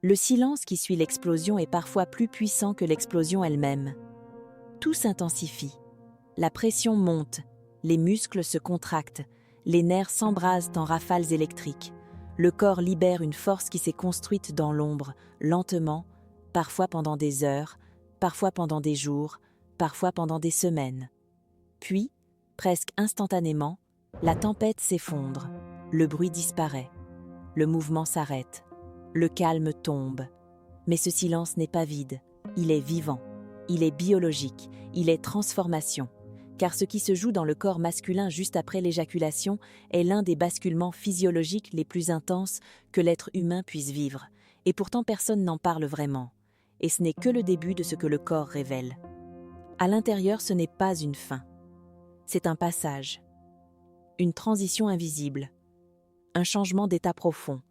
Le silence qui suit l'explosion est parfois plus puissant que l'explosion elle-même. Tout s'intensifie. La pression monte, les muscles se contractent, les nerfs s'embrasent en rafales électriques. Le corps libère une force qui s'est construite dans l'ombre, lentement, parfois pendant des heures, parfois pendant des jours, parfois pendant des semaines. Puis, presque instantanément, la tempête s'effondre, le bruit disparaît, le mouvement s'arrête, le calme tombe. Mais ce silence n'est pas vide, il est vivant, il est biologique, il est transformation. Car ce qui se joue dans le corps masculin juste après l'éjaculation est l'un des basculements physiologiques les plus intenses que l'être humain puisse vivre. Et pourtant personne n'en parle vraiment. Et ce n'est que le début de ce que le corps révèle. À l'intérieur, ce n'est pas une fin. C'est un passage, une transition invisible, un changement d'état profond.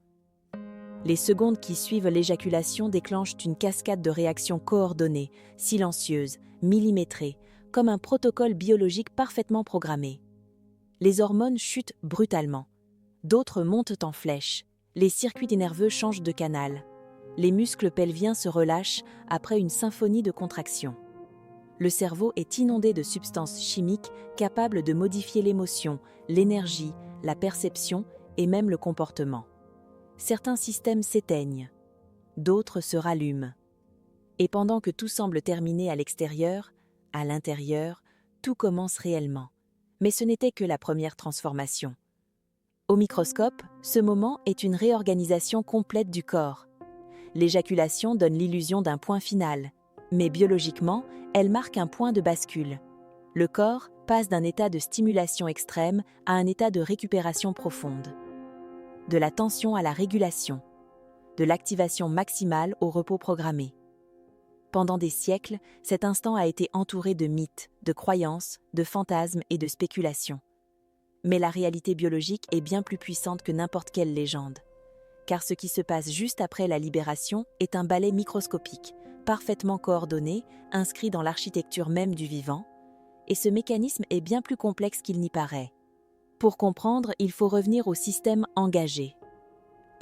Les secondes qui suivent l'éjaculation déclenchent une cascade de réactions coordonnées, silencieuses, millimétrées, comme un protocole biologique parfaitement programmé. Les hormones chutent brutalement. D'autres montent en flèche. Les circuits nerveux changent de canal. Les muscles pelviens se relâchent après une symphonie de contractions. Le cerveau est inondé de substances chimiques capables de modifier l'émotion, l'énergie, la perception et même le comportement. Certains systèmes s'éteignent, d'autres se rallument. Et pendant que tout semble terminé à l'extérieur, à l'intérieur, tout commence réellement. Mais ce n'était que la première transformation. Au microscope, ce moment est une réorganisation complète du corps. L'éjaculation donne l'illusion d'un point final, mais biologiquement, elle marque un point de bascule. Le corps passe d'un état de stimulation extrême à un état de récupération profonde. De la tension à la régulation, de l'activation maximale au repos programmé. Pendant des siècles, cet instant a été entouré de mythes, de croyances, de fantasmes et de spéculations. Mais la réalité biologique est bien plus puissante que n'importe quelle légende. Car ce qui se passe juste après la libération est un ballet microscopique, parfaitement coordonné, inscrit dans l'architecture même du vivant, et ce mécanisme est bien plus complexe qu'il n'y paraît. Pour comprendre, il faut revenir au système engagé.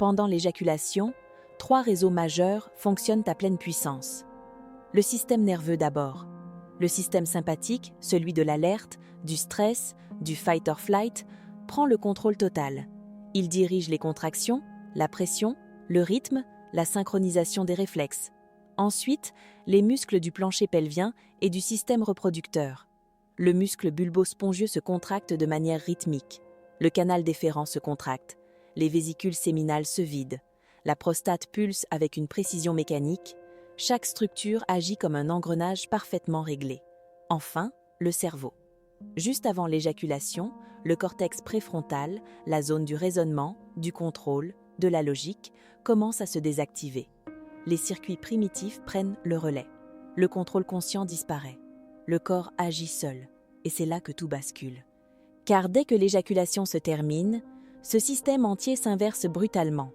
Pendant l'éjaculation, 3 réseaux majeurs fonctionnent à pleine puissance. Le système nerveux d'abord. Le système sympathique, celui de l'alerte, du stress, du fight or flight, prend le contrôle total. Il dirige les contractions, la pression, le rythme, la synchronisation des réflexes. Ensuite, les muscles du plancher pelvien et du système reproducteur. Le muscle bulbo-spongieux se contracte de manière rythmique. Le canal déférent se contracte. Les vésicules séminales se vident. La prostate pulse avec une précision mécanique. Chaque structure agit comme un engrenage parfaitement réglé. Enfin, le cerveau. Juste avant l'éjaculation, le cortex préfrontal, la zone du raisonnement, du contrôle, de la logique, commence à se désactiver. Les circuits primitifs prennent le relais. Le contrôle conscient disparaît. Le corps agit seul, et c'est là que tout bascule. Car dès que l'éjaculation se termine, ce système entier s'inverse brutalement.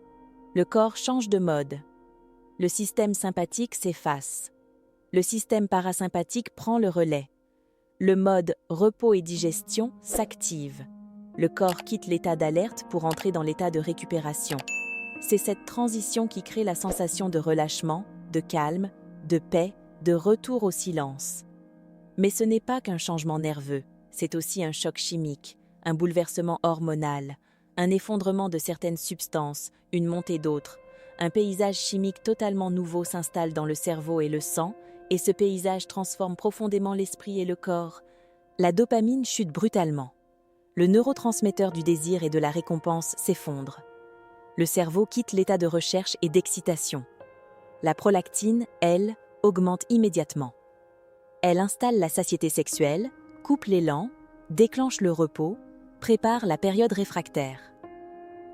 Le corps change de mode. Le système sympathique s'efface. Le système parasympathique prend le relais. Le mode repos et digestion s'active. Le corps quitte l'état d'alerte pour entrer dans l'état de récupération. C'est cette transition qui crée la sensation de relâchement, de calme, de paix, de retour au silence. Mais ce n'est pas qu'un changement nerveux, c'est aussi un choc chimique, un bouleversement hormonal, un effondrement de certaines substances, une montée d'autres. Un paysage chimique totalement nouveau s'installe dans le cerveau et le sang, et ce paysage transforme profondément l'esprit et le corps. La dopamine chute brutalement. Le neurotransmetteur du désir et de la récompense s'effondre. Le cerveau quitte l'état de recherche et d'excitation. La prolactine, elle, augmente immédiatement. Elle installe la satiété sexuelle, coupe l'élan, déclenche le repos, prépare la période réfractaire.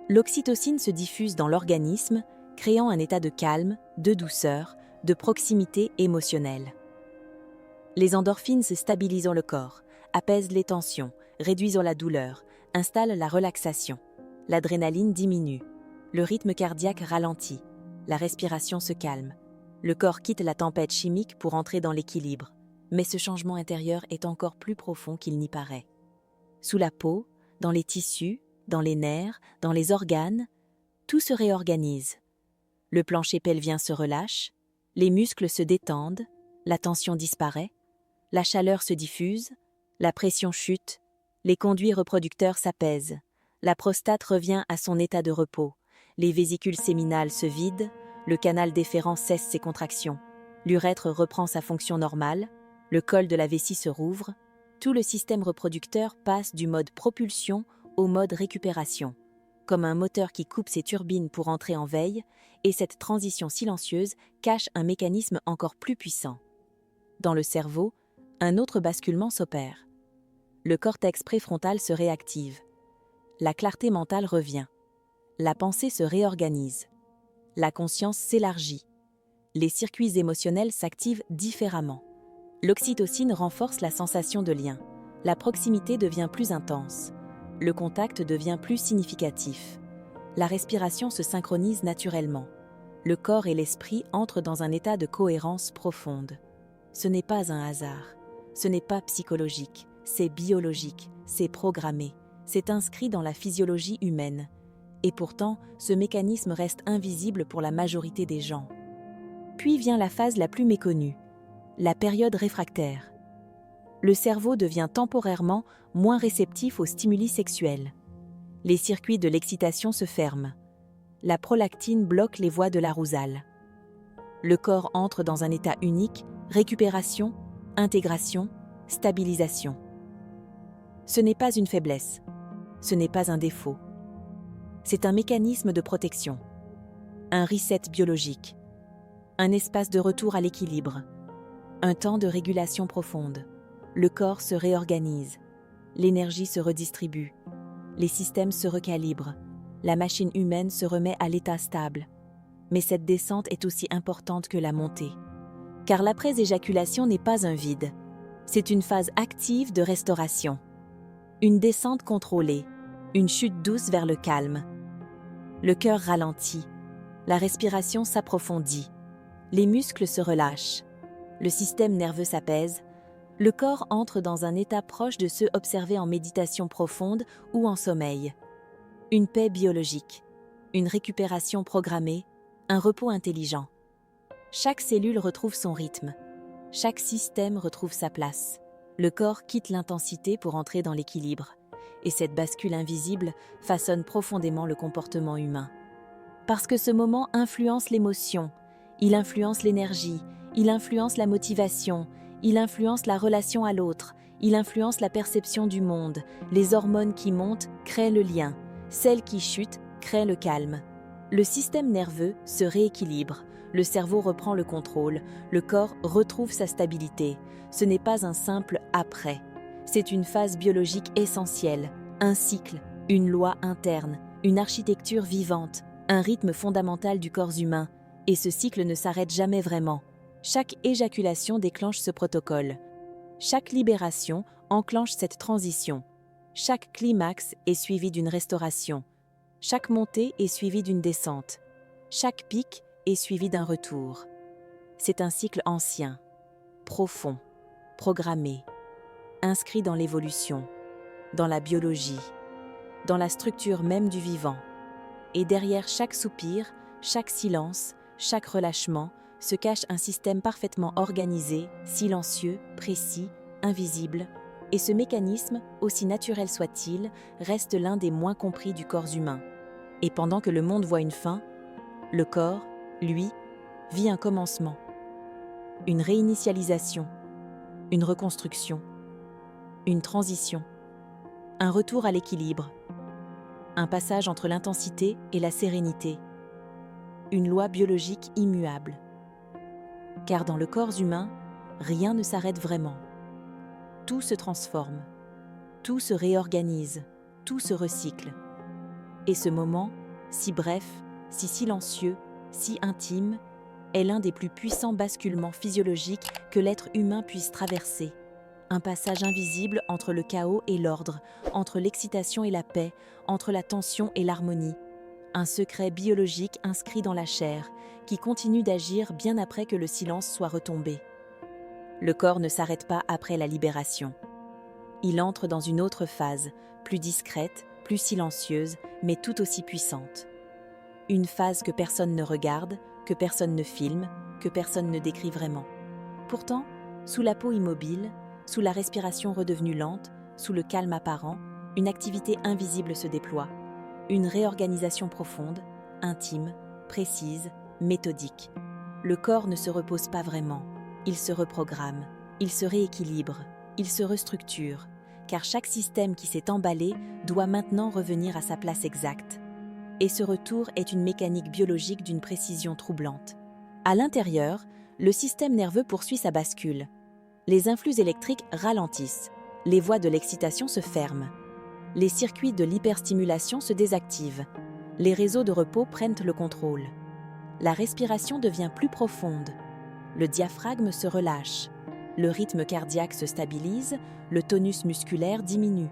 L'oxytocine se diffuse dans l'organisme, créant un état de calme, de douceur, de proximité émotionnelle. Les endorphines se stabilisent le corps, apaisent les tensions, réduisent la douleur, installent la relaxation. L'adrénaline diminue, le rythme cardiaque ralentit, la respiration se calme. Le corps quitte la tempête chimique pour entrer dans l'équilibre, mais ce changement intérieur est encore plus profond qu'il n'y paraît. Sous la peau, dans les tissus, dans les nerfs, dans les organes, tout se réorganise. Le plancher pelvien se relâche, les muscles se détendent, la tension disparaît, la chaleur se diffuse, la pression chute, les conduits reproducteurs s'apaisent, la prostate revient à son état de repos, les vésicules séminales se vident, le canal déférent cesse ses contractions, l'urètre reprend sa fonction normale, le col de la vessie se rouvre, tout le système reproducteur passe du mode propulsion au mode récupération, comme un moteur qui coupe ses turbines pour entrer en veille, et cette transition silencieuse cache un mécanisme encore plus puissant. Dans le cerveau, un autre basculement s'opère. Le cortex préfrontal se réactive. La clarté mentale revient. La pensée se réorganise. La conscience s'élargit. Les circuits émotionnels s'activent différemment. L'oxytocine renforce la sensation de lien. La proximité devient plus intense. Le contact devient plus significatif. La respiration se synchronise naturellement. Le corps et l'esprit entrent dans un état de cohérence profonde. Ce n'est pas un hasard. Ce n'est pas psychologique. C'est biologique. C'est programmé. C'est inscrit dans la physiologie humaine. Et pourtant, ce mécanisme reste invisible pour la majorité des gens. Puis vient la phase la plus méconnue, la période réfractaire. Le cerveau devient temporairement moins réceptif aux stimuli sexuels. Les circuits de l'excitation se ferment. La prolactine bloque les voies de l'arousal. Le corps entre dans un état unique, récupération, intégration, stabilisation. Ce n'est pas une faiblesse. Ce n'est pas un défaut. C'est un mécanisme de protection, un reset biologique, un espace de retour à l'équilibre, un temps de régulation profonde. Le corps se réorganise, l'énergie se redistribue, les systèmes se recalibrent, la machine humaine se remet à l'état stable. Mais cette descente est aussi importante que la montée. Car l'après-éjaculation n'est pas un vide, c'est une phase active de restauration. Une descente contrôlée, une chute douce vers le calme. Le cœur ralentit, la respiration s'approfondit, les muscles se relâchent, le système nerveux s'apaise, le corps entre dans un état proche de ceux observés en méditation profonde ou en sommeil. Une paix biologique, une récupération programmée, un repos intelligent. Chaque cellule retrouve son rythme, chaque système retrouve sa place. Le corps quitte l'intensité pour entrer dans l'équilibre. Et cette bascule invisible façonne profondément le comportement humain. Parce que ce moment influence l'émotion, il influence l'énergie, il influence la motivation, il influence la relation à l'autre, il influence la perception du monde. Les hormones qui montent créent le lien, celles qui chutent créent le calme. Le système nerveux se rééquilibre, le cerveau reprend le contrôle, le corps retrouve sa stabilité. Ce n'est pas un simple « après ». C'est une phase biologique essentielle, un cycle, une loi interne, une architecture vivante, un rythme fondamental du corps humain, et ce cycle ne s'arrête jamais vraiment. Chaque éjaculation déclenche ce protocole. Chaque libération enclenche cette transition. Chaque climax est suivi d'une restauration. Chaque montée est suivie d'une descente. Chaque pic est suivi d'un retour. C'est un cycle ancien, profond, programmé, inscrit dans l'évolution, dans la biologie, dans la structure même du vivant. Et derrière chaque soupir, chaque silence, chaque relâchement, se cache un système parfaitement organisé, silencieux, précis, invisible, et ce mécanisme, aussi naturel soit-il, reste l'un des moins compris du corps humain. Et pendant que le monde voit une fin, le corps, lui, vit un commencement, une réinitialisation, une reconstruction, une transition, un retour à l'équilibre, un passage entre l'intensité et la sérénité, une loi biologique immuable. Car dans le corps humain, rien ne s'arrête vraiment. Tout se transforme, tout se réorganise, tout se recycle. Et ce moment, si bref, si silencieux, si intime, est l'un des plus puissants basculements physiologiques que l'être humain puisse traverser. Un passage invisible entre le chaos et l'ordre, entre l'excitation et la paix, entre la tension et l'harmonie. Un secret biologique inscrit dans la chair, qui continue d'agir bien après que le silence soit retombé. Le corps ne s'arrête pas après la libération. Il entre dans une autre phase, plus discrète, plus silencieuse, mais tout aussi puissante. Une phase que personne ne regarde, que personne ne filme, que personne ne décrit vraiment. Pourtant, sous la peau immobile, sous la respiration redevenue lente, sous le calme apparent, une activité invisible se déploie. Une réorganisation profonde, intime, précise, méthodique. Le corps ne se repose pas vraiment, il se reprogramme, il se rééquilibre, il se restructure, car chaque système qui s'est emballé doit maintenant revenir à sa place exacte. Et ce retour est une mécanique biologique d'une précision troublante. À l'intérieur, le système nerveux poursuit sa bascule. Les influx électriques ralentissent, les voies de l'excitation se ferment. Les circuits de l'hyperstimulation se désactivent. Les réseaux de repos prennent le contrôle. La respiration devient plus profonde. Le diaphragme se relâche. Le rythme cardiaque se stabilise, le tonus musculaire diminue.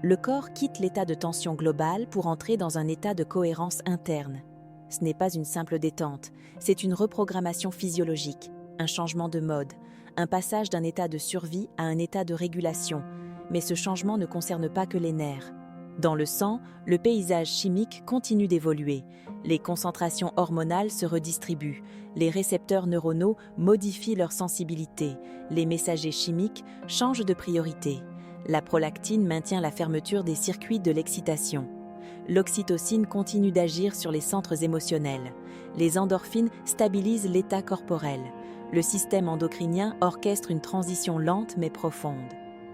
Le corps quitte l'état de tension globale pour entrer dans un état de cohérence interne. Ce n'est pas une simple détente, c'est une reprogrammation physiologique, un changement de mode, un passage d'un état de survie à un état de régulation. Mais ce changement ne concerne pas que les nerfs. Dans le sang, le paysage chimique continue d'évoluer. Les concentrations hormonales se redistribuent. Les récepteurs neuronaux modifient leur sensibilité. Les messagers chimiques changent de priorité. La prolactine maintient la fermeture des circuits de l'excitation. L'oxytocine continue d'agir sur les centres émotionnels. Les endorphines stabilisent l'état corporel. Le système endocrinien orchestre une transition lente mais profonde.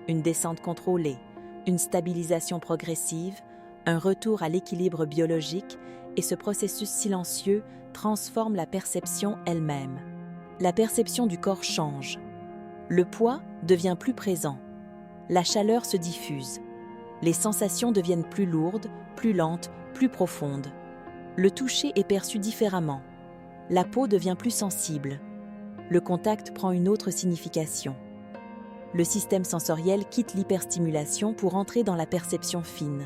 Une descente contrôlée, une stabilisation progressive, un retour à l'équilibre biologique, et ce processus silencieux transforme la perception elle-même. La perception du corps change. Le poids devient plus présent. La chaleur se diffuse. Les sensations deviennent plus lourdes, plus lentes, plus profondes. Le toucher est perçu différemment. La peau devient plus sensible. Le contact prend une autre signification. Le système sensoriel quitte l'hyperstimulation pour entrer dans la perception fine.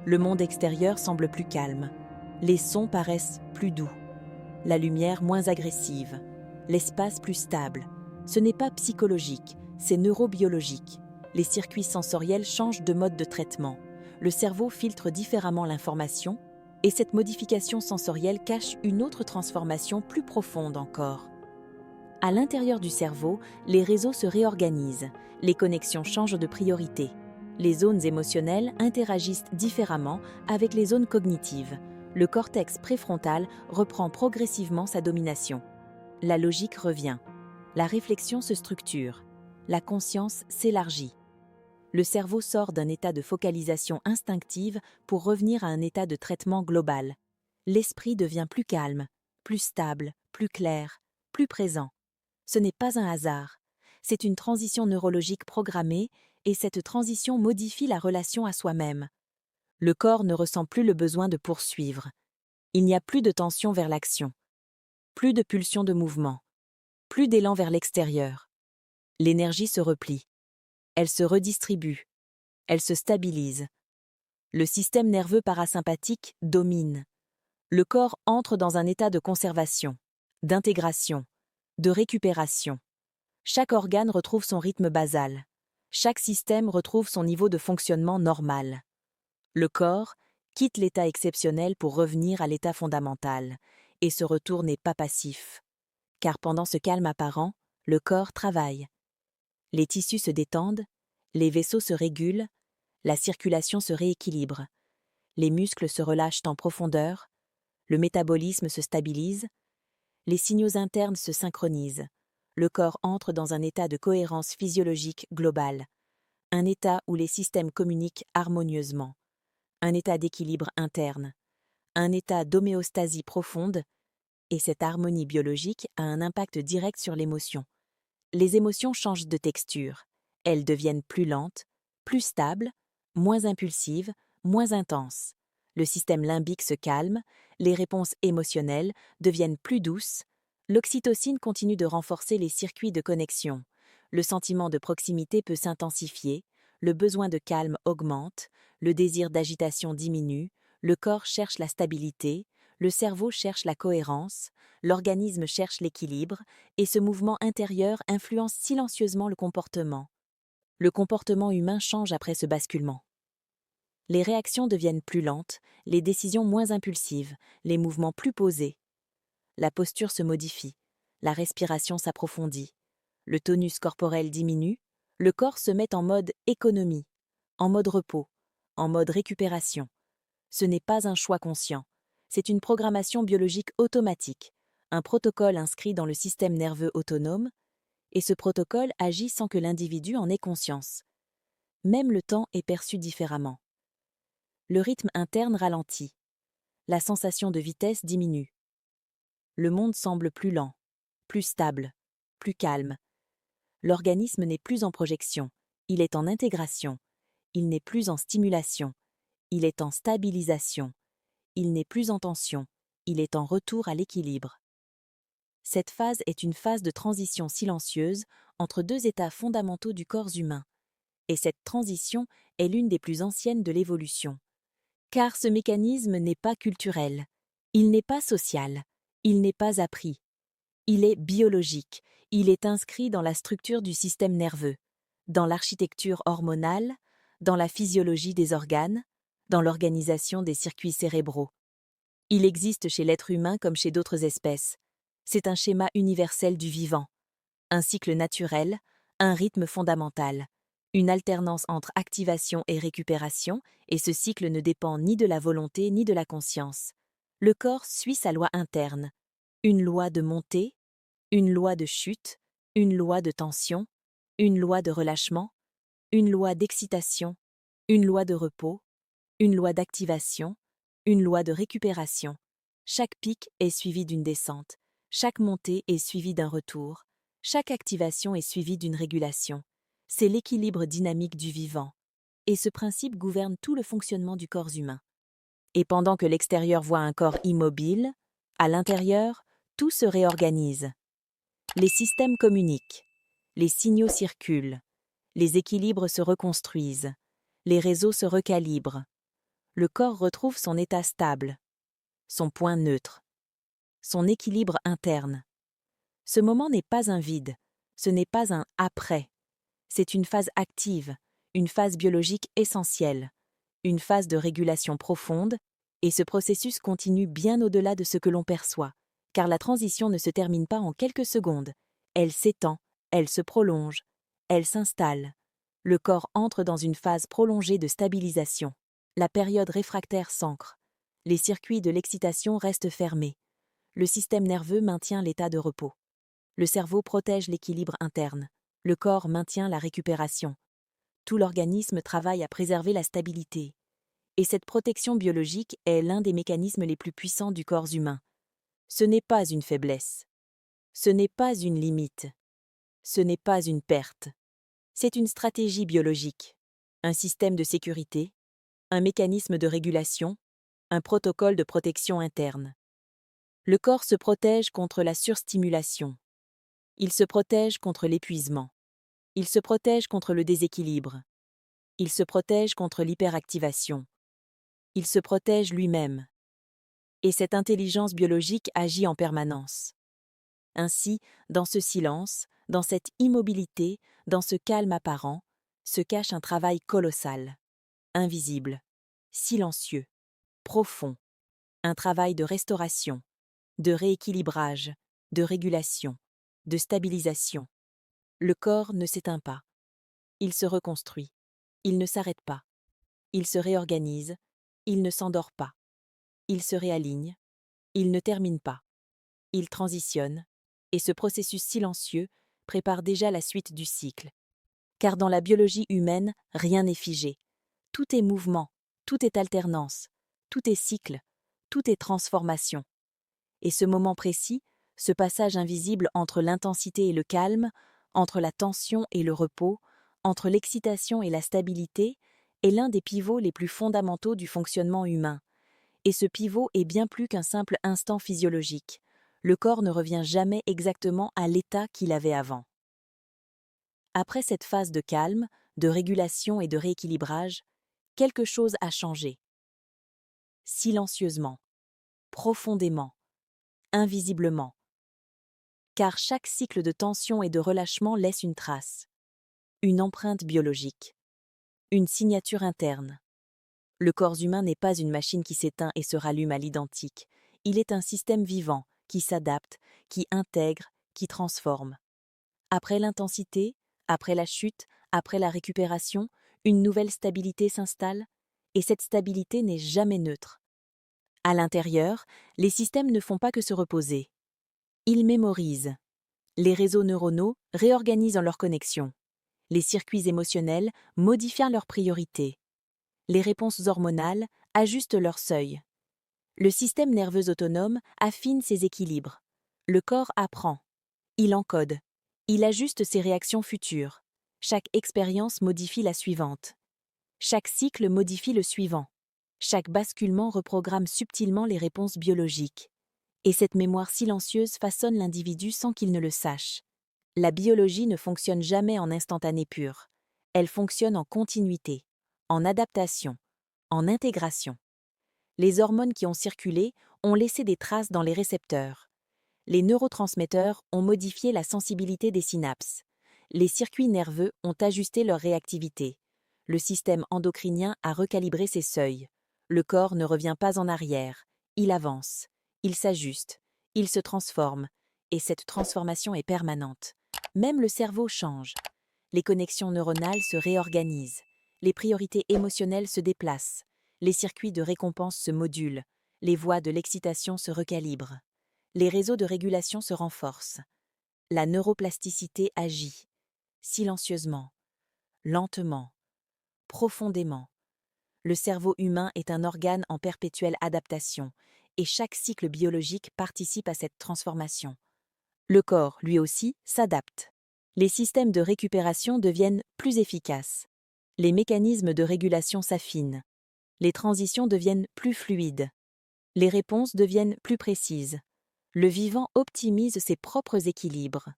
Le monde extérieur semble plus calme. Les sons paraissent plus doux. La lumière moins agressive. L'espace plus stable. Ce n'est pas psychologique, c'est neurobiologique. Les circuits sensoriels changent de mode de traitement. Le cerveau filtre différemment l'information, et cette modification sensorielle cache une autre transformation plus profonde encore. À l'intérieur du cerveau, les réseaux se réorganisent, les connexions changent de priorité. Les zones émotionnelles interagissent différemment avec les zones cognitives. Le cortex préfrontal reprend progressivement sa domination. La logique revient. La réflexion se structure. La conscience s'élargit. Le cerveau sort d'un état de focalisation instinctive pour revenir à un état de traitement global. L'esprit devient plus calme, plus stable, plus clair, plus présent. Ce n'est pas un hasard, c'est une transition neurologique programmée et cette transition modifie la relation à soi-même. Le corps ne ressent plus le besoin de poursuivre. Il n'y a plus de tension vers l'action, plus de pulsion de mouvement, plus d'élan vers l'extérieur. L'énergie se replie, elle se redistribue, elle se stabilise. Le système nerveux parasympathique domine. Le corps entre dans un état de conservation, d'intégration, de récupération. Chaque organe retrouve son rythme basal. Chaque système retrouve son niveau de fonctionnement normal. Le corps quitte l'état exceptionnel pour revenir à l'état fondamental, et ce retour n'est pas passif. Car pendant ce calme apparent, le corps travaille. Les tissus se détendent, les vaisseaux se régulent, la circulation se rééquilibre, les muscles se relâchent en profondeur, le métabolisme se stabilise, les signaux internes se synchronisent. Le corps entre dans un état de cohérence physiologique globale, un état où les systèmes communiquent harmonieusement, un état d'équilibre interne, un état d'homéostasie profonde, et cette harmonie biologique a un impact direct sur l'émotion. Les émotions changent de texture, elles deviennent plus lentes, plus stables, moins impulsives, moins intenses. Le système limbique se calme, les réponses émotionnelles deviennent plus douces, l'oxytocine continue de renforcer les circuits de connexion. Le sentiment de proximité peut s'intensifier, le besoin de calme augmente, le désir d'agitation diminue, le corps cherche la stabilité, le cerveau cherche la cohérence, l'organisme cherche l'équilibre, et ce mouvement intérieur influence silencieusement le comportement. Le comportement humain change après ce basculement. Les réactions deviennent plus lentes, les décisions moins impulsives, les mouvements plus posés. La posture se modifie, la respiration s'approfondit, le tonus corporel diminue, le corps se met en mode économie, en mode repos, en mode récupération. Ce n'est pas un choix conscient, c'est une programmation biologique automatique, un protocole inscrit dans le système nerveux autonome, et ce protocole agit sans que l'individu en ait conscience. Même le temps est perçu différemment. Le rythme interne ralentit, la sensation de vitesse diminue. Le monde semble plus lent, plus stable, plus calme. L'organisme n'est plus en projection, il est en intégration. Il n'est plus en stimulation, il est en stabilisation. Il n'est plus en tension, il est en retour à l'équilibre. Cette phase est une phase de transition silencieuse entre deux états fondamentaux du corps humain. Et cette transition est l'une des plus anciennes de l'évolution. Car ce mécanisme n'est pas culturel, il n'est pas social, il n'est pas appris. Il est biologique, il est inscrit dans la structure du système nerveux, dans l'architecture hormonale, dans la physiologie des organes, dans l'organisation des circuits cérébraux. Il existe chez l'être humain comme chez d'autres espèces. C'est un schéma universel du vivant, un cycle naturel, un rythme fondamental, une alternance entre activation et récupération, et ce cycle ne dépend ni de la volonté ni de la conscience. Le corps suit sa loi interne, une loi de montée, une loi de chute, une loi de tension, une loi de relâchement, une loi d'excitation, une loi de repos, une loi d'activation, une loi de récupération. Chaque pic est suivi d'une descente, chaque montée est suivie d'un retour, chaque activation est suivie d'une régulation. C'est l'équilibre dynamique du vivant. Et ce principe gouverne tout le fonctionnement du corps humain. Et pendant que l'extérieur voit un corps immobile, à l'intérieur, tout se réorganise. Les systèmes communiquent, les signaux circulent, les équilibres se reconstruisent, les réseaux se recalibrent. Le corps retrouve son état stable, son point neutre, son équilibre interne. Ce moment n'est pas un vide, ce n'est pas un après. C'est une phase active, une phase biologique essentielle, une phase de régulation profonde, et ce processus continue bien au-delà de ce que l'on perçoit, car la transition ne se termine pas en quelques secondes. Elle s'étend, elle se prolonge, elle s'installe. Le corps entre dans une phase prolongée de stabilisation. La période réfractaire s'ancre. Les circuits de l'excitation restent fermés. Le système nerveux maintient l'état de repos. Le cerveau protège l'équilibre interne. Le corps maintient la récupération. Tout l'organisme travaille à préserver la stabilité. Et cette protection biologique est l'un des mécanismes les plus puissants du corps humain. Ce n'est pas une faiblesse. Ce n'est pas une limite. Ce n'est pas une perte. C'est une stratégie biologique, un système de sécurité, un mécanisme de régulation, un protocole de protection interne. Le corps se protège contre la surstimulation. Il se protège contre l'épuisement. Il se protège contre le déséquilibre. Il se protège contre l'hyperactivation. Il se protège lui-même. Et cette intelligence biologique agit en permanence. Ainsi, dans ce silence, dans cette immobilité, dans ce calme apparent, se cache un travail colossal, invisible, silencieux, profond, un travail de restauration, de rééquilibrage, de régulation, de stabilisation. Le corps ne s'éteint pas. Il se reconstruit. Il ne s'arrête pas. Il se réorganise. Il ne s'endort pas. Il se réaligne. Il ne termine pas. Il transitionne. Et ce processus silencieux prépare déjà la suite du cycle. Car dans la biologie humaine, rien n'est figé. Tout est mouvement, tout est alternance, tout est cycle, tout est transformation. Et ce moment précis, ce passage invisible entre l'intensité et le calme, entre la tension et le repos, entre l'excitation et la stabilité, est l'un des pivots les plus fondamentaux du fonctionnement humain. Et ce pivot est bien plus qu'un simple instant physiologique. Le corps ne revient jamais exactement à l'état qu'il avait avant. Après cette phase de calme, de régulation et de rééquilibrage, quelque chose a changé. Silencieusement, profondément, invisiblement. Car chaque cycle de tension et de relâchement laisse une trace, une empreinte biologique, une signature interne. Le corps humain n'est pas une machine qui s'éteint et se rallume à l'identique. Il est un système vivant, qui s'adapte, qui intègre, qui transforme. Après l'intensité, après la chute, après la récupération, une nouvelle stabilité s'installe, et cette stabilité n'est jamais neutre. À l'intérieur, les systèmes ne font pas que se reposer. Ils mémorisent. Les réseaux neuronaux réorganisent leurs connexions. Les circuits émotionnels modifient leurs priorités. Les réponses hormonales ajustent leur seuil. Le système nerveux autonome affine ses équilibres. Le corps apprend. Il encode. Il ajuste ses réactions futures. Chaque expérience modifie la suivante. Chaque cycle modifie le suivant. Chaque basculement reprogramme subtilement les réponses biologiques. Et cette mémoire silencieuse façonne l'individu sans qu'il ne le sache. La biologie ne fonctionne jamais en instantané pur. Elle fonctionne en continuité, en adaptation, en intégration. Les hormones qui ont circulé ont laissé des traces dans les récepteurs. Les neurotransmetteurs ont modifié la sensibilité des synapses. Les circuits nerveux ont ajusté leur réactivité. Le système endocrinien a recalibré ses seuils. Le corps ne revient pas en arrière. Il avance. Il s'ajuste. Il se transforme. Et cette transformation est permanente. Même le cerveau change. Les connexions neuronales se réorganisent. Les priorités émotionnelles se déplacent. Les circuits de récompense se modulent. Les voies de l'excitation se recalibrent. Les réseaux de régulation se renforcent. La neuroplasticité agit. Silencieusement. Lentement. Profondément. Le cerveau humain est un organe en perpétuelle adaptation, et chaque cycle biologique participe à cette transformation. Le corps, lui aussi, s'adapte. Les systèmes de récupération deviennent plus efficaces. Les mécanismes de régulation s'affinent. Les transitions deviennent plus fluides. Les réponses deviennent plus précises. Le vivant optimise ses propres équilibres.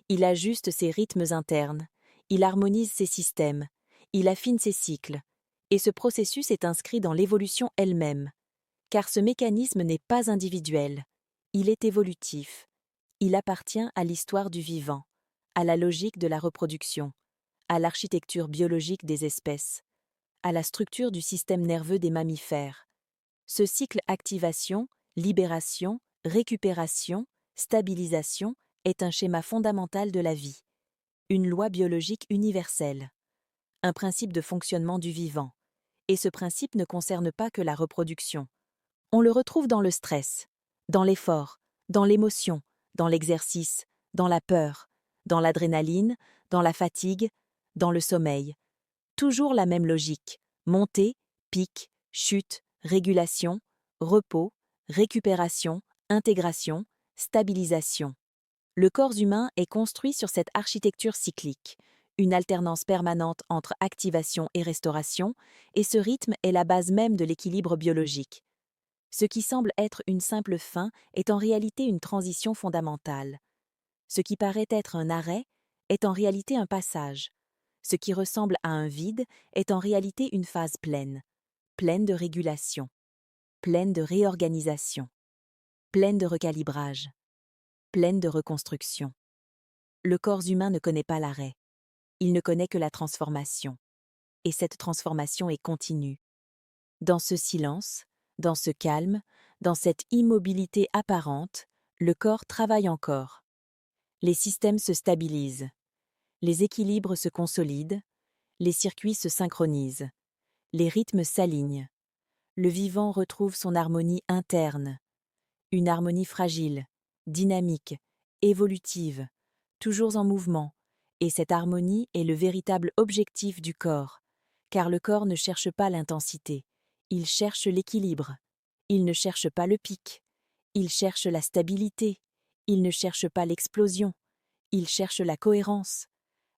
Il ajuste ses rythmes internes. Il harmonise ses systèmes. Il affine ses cycles. Et ce processus est inscrit dans l'évolution elle-même. Car ce mécanisme n'est pas individuel. Il est évolutif. Il appartient à l'histoire du vivant, à la logique de la reproduction, à l'architecture biologique des espèces, à la structure du système nerveux des mammifères. Ce cycle activation, libération, récupération, stabilisation est un schéma fondamental de la vie, une loi biologique universelle, un principe de fonctionnement du vivant. Et ce principe ne concerne pas que la reproduction. On le retrouve dans le stress, dans l'effort, dans l'émotion, dans l'exercice, dans la peur, dans l'adrénaline, dans la fatigue, dans le sommeil. Toujours la même logique: montée, pic, chute, régulation, repos, récupération, intégration, stabilisation. Le corps humain est construit sur cette architecture cyclique, une alternance permanente entre activation et restauration, et ce rythme est la base même de l'équilibre biologique. Ce qui semble être une simple fin est en réalité une transition fondamentale. Ce qui paraît être un arrêt est en réalité un passage. Ce qui ressemble à un vide est en réalité une phase pleine, pleine de régulation, pleine de réorganisation, pleine de recalibrage, pleine de reconstruction. Le corps humain ne connaît pas l'arrêt. Il ne connaît que la transformation. Et cette transformation est continue. Dans ce silence, dans ce calme, dans cette immobilité apparente, le corps travaille encore. Les systèmes se stabilisent. Les équilibres se consolident. Les circuits se synchronisent. Les rythmes s'alignent. Le vivant retrouve son harmonie interne. Une harmonie fragile, dynamique, évolutive, toujours en mouvement. Et cette harmonie est le véritable objectif du corps, car le corps ne cherche pas l'intensité, il cherche l'équilibre. Il ne cherche pas le pic, il cherche la stabilité, il ne cherche pas l'explosion, il cherche la cohérence.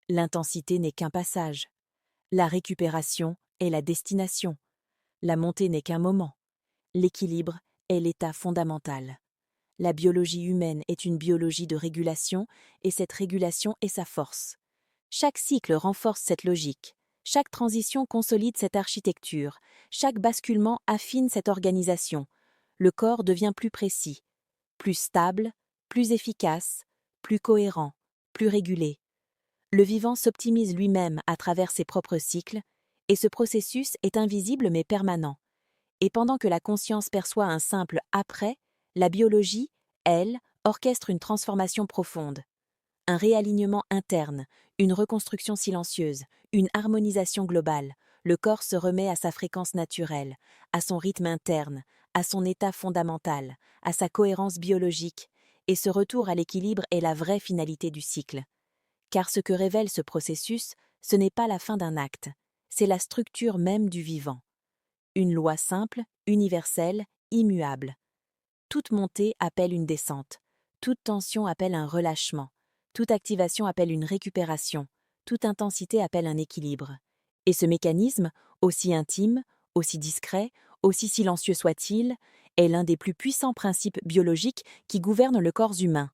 L'intensité n'est qu'un passage. La récupération est la destination. La montée n'est qu'un moment. L'équilibre est l'état fondamental. La biologie humaine est une biologie de régulation, et cette régulation est sa force. Chaque cycle renforce cette logique. Chaque transition consolide cette architecture. Chaque basculement affine cette organisation. Le corps devient plus précis, plus stable, plus efficace, plus cohérent, plus régulé. Le vivant s'optimise lui-même à travers ses propres cycles, Et ce processus est invisible mais permanent. Et pendant que la conscience perçoit un simple « après », la biologie, elle, orchestre une transformation profonde. Un réalignement interne, une reconstruction silencieuse, une harmonisation globale. Le corps se remet à sa fréquence naturelle, à son rythme interne, à son état fondamental, à sa cohérence biologique, et ce retour à l'équilibre est la vraie finalité du cycle. Car ce que révèle ce processus, ce n'est pas la fin d'un acte, c'est la structure même du vivant. Une loi simple, universelle, immuable. Toute montée appelle une descente, toute tension appelle un relâchement, toute activation appelle une récupération, toute intensité appelle un équilibre. Et ce mécanisme, aussi intime, aussi discret, aussi silencieux soit-il, est l'un des plus puissants principes biologiques qui gouvernent le corps humain.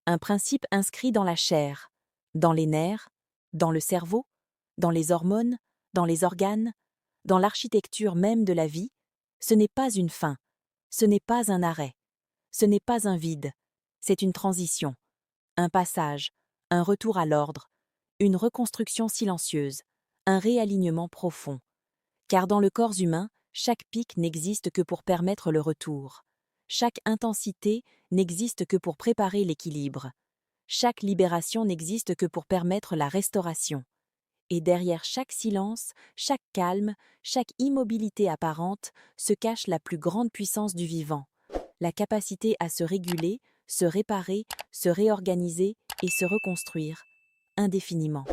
Un principe inscrit dans la chair, dans les nerfs, dans le cerveau, dans les hormones, dans les organes, dans l'architecture même de la vie. Ce n'est pas une fin, ce n'est pas un arrêt, ce n'est pas un vide, c'est une transition, un passage, un retour à l'ordre, une reconstruction silencieuse, un réalignement profond. Car dans le corps humain, chaque pic n'existe que pour permettre le retour. Chaque intensité n'existe que pour préparer l'équilibre. Chaque libération n'existe que pour permettre la restauration. Et derrière chaque silence, chaque calme, chaque immobilité apparente, se cache la plus grande puissance du vivant, la capacité à se réguler, se réparer, se réorganiser et se reconstruire indéfiniment.